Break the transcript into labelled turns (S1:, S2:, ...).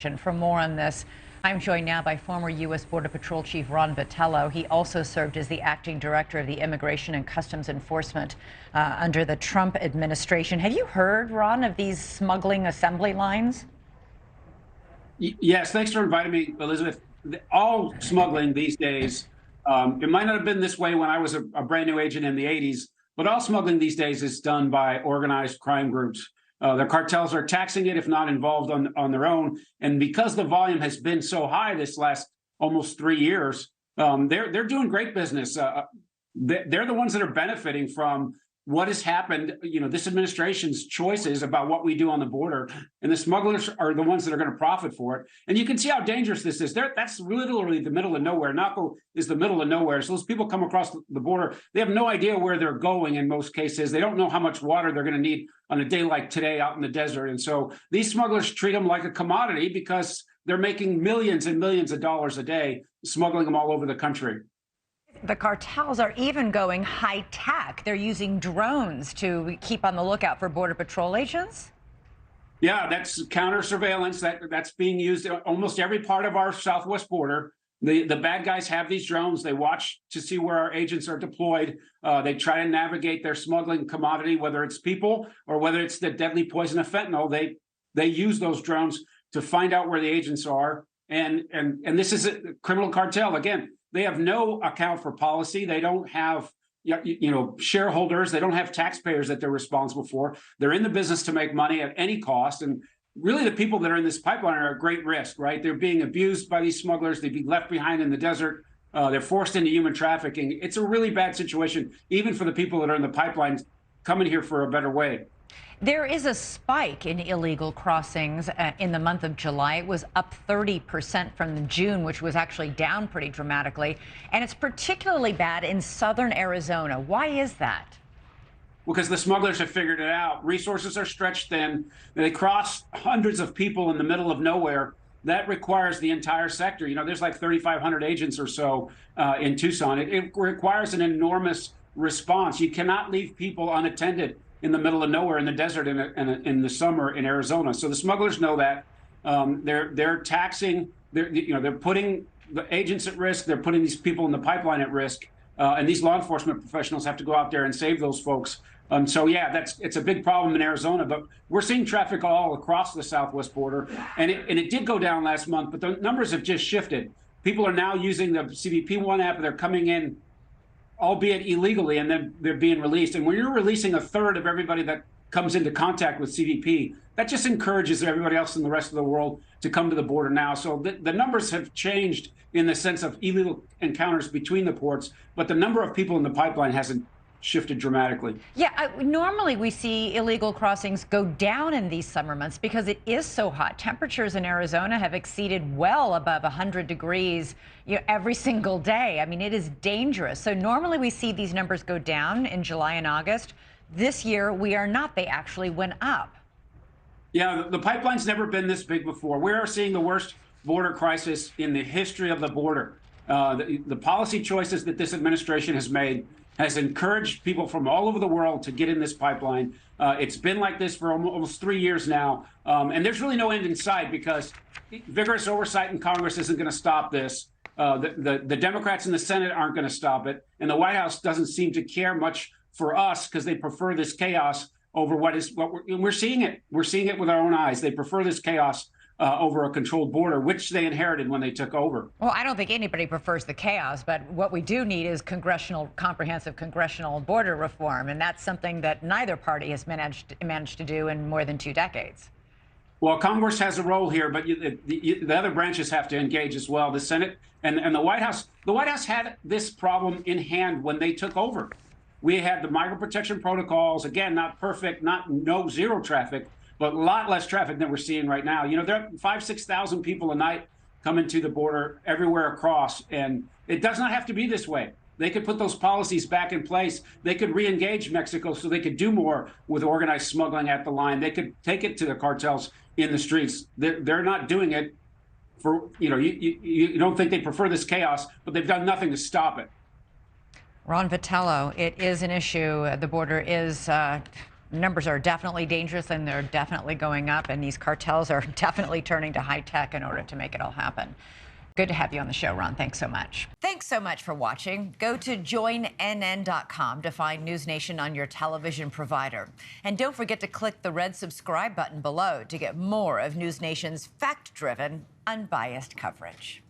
S1: For more on this, I'm joined now by former U.S. Border Patrol Chief Ron Vitiello. He also served as the acting director of the Immigration and Customs Enforcement under the Trump administration. Have you heard, Ron, of these smuggling assembly lines?
S2: Yes, thanks for inviting me, Elizabeth. All smuggling these days, it might not have been this way when I was a brand new agent in the 80s, but all smuggling these days is done by organized crime groups. The cartels are taxing it, if not involved on their own. And because the volume has been so high this last almost 3 years, they're doing great business. They're the ones that are benefiting from what has happened, this administration's choices about what we do on the border, and the smugglers are the ones that are going to profit for it. And you can see how dangerous this is. That's literally the middle of nowhere. Naco is the middle of nowhere. So those people come across the border, they have no idea where they're going in most cases. They don't know how much water they're going to need on a day like today out in the desert. And so these smugglers treat them like a commodity because they're making millions and millions of dollars a day, smuggling them all over the country.
S1: The cartels are even going high tech. They're using drones to keep on the lookout for Border Patrol agents.
S2: Yeah, that's counter surveillance. That's being used in almost every part of our southwest border. The bad guys have these drones. They watch to see where our agents are deployed. They try to navigate their smuggling commodity, whether it's people or whether it's the deadly poison of fentanyl. They use those drones to find out where the agents are. And this is a criminal cartel. Again, they have no account for policy. They don't have shareholders. They don't have taxpayers that they're responsible for. They're in the business to make money at any cost. And really, the people that are in this pipeline are at great risk, right? They're being abused by these smugglers. They'd be left behind in the desert. They're forced into human trafficking. It's a really bad situation, even for the people that are in the pipelines coming here for a better way.
S1: There is a spike in illegal crossings in the month of July. It was up 30% from June, which was actually down pretty dramatically. And it's particularly bad in southern Arizona. Why is that?
S2: Because the smugglers have figured it out. Resources are stretched thin. They cross hundreds of people in the middle of nowhere. That requires the entire sector. There's like 3,500 agents or so in Tucson. It requires an enormous response. You cannot leave people unattended in the middle of nowhere in the desert in the summer in Arizona. So the smugglers know that. They're taxing. They're putting the agents at risk. They're putting these people in the pipeline at risk. And these law enforcement professionals have to go out there and save those folks. So yeah, it's a big problem in Arizona. But we're seeing traffic all across the southwest border, and it did go down last month. But the numbers have just shifted. People are now using the CBP One app. They're coming in, albeit illegally, and then they're being released. And when you're releasing a third of everybody that comes into contact with CBP, that just encourages everybody else in the rest of the world to come to the border now. So the numbers have changed in the sense of illegal encounters between the ports, but the number of people in the pipeline hasn't shifted dramatically.
S1: Yeah, normally we see illegal crossings go down in these summer months because it is so hot. Temperatures in Arizona have exceeded well above 100 degrees every single day. I mean, it is dangerous. So normally we see these numbers go down in July and August. This year we are not. They actually went up.
S2: Yeah, the pipeline's never been this big before. We are seeing the worst border crisis in the history of the border. The policy choices that this administration has made has encouraged people from all over the world to get in this pipeline. It's been like this for almost 3 years now. And there's really no end in sight because vigorous oversight in Congress isn't going to stop this. The Democrats in the Senate aren't going to stop it. And the White House doesn't seem to care much for us because they prefer this chaos over we're seeing it. We're seeing it with our own eyes. They prefer this chaos over a controlled border, which they inherited when they took over.
S1: Well, I don't think anybody prefers the chaos, but what we do need is comprehensive congressional border reform, and that's something that neither party has managed to do in more than 2 decades.
S2: Well, Congress has a role here, but the other branches have to engage as well. The Senate and the White House. The White House had this problem in hand when they took over. We had the migrant protection protocols, again, not perfect, zero traffic, but a lot less traffic than we're seeing right now. There are 5,000 to 6,000 people a night coming to the border everywhere across, and it does not have to be this way. They could put those policies back in place. They could re-engage Mexico so they could do more with organized smuggling at the line. They could take it to the cartels in the streets. They're not doing it for, you don't think they prefer this chaos, but they've done nothing to stop it.
S1: Ron Vitiello, it is an issue. The border is Numbers are definitely dangerous, and they're definitely going up, and these cartels are definitely turning to high tech in order to make it all happen. Good to have you on the show, Ron. Thanks so much. Thanks so much for watching. Go to joinnn.com to find NewsNation on your television provider. And don't forget to click the red subscribe button below to get more of NewsNation's fact-driven, unbiased coverage.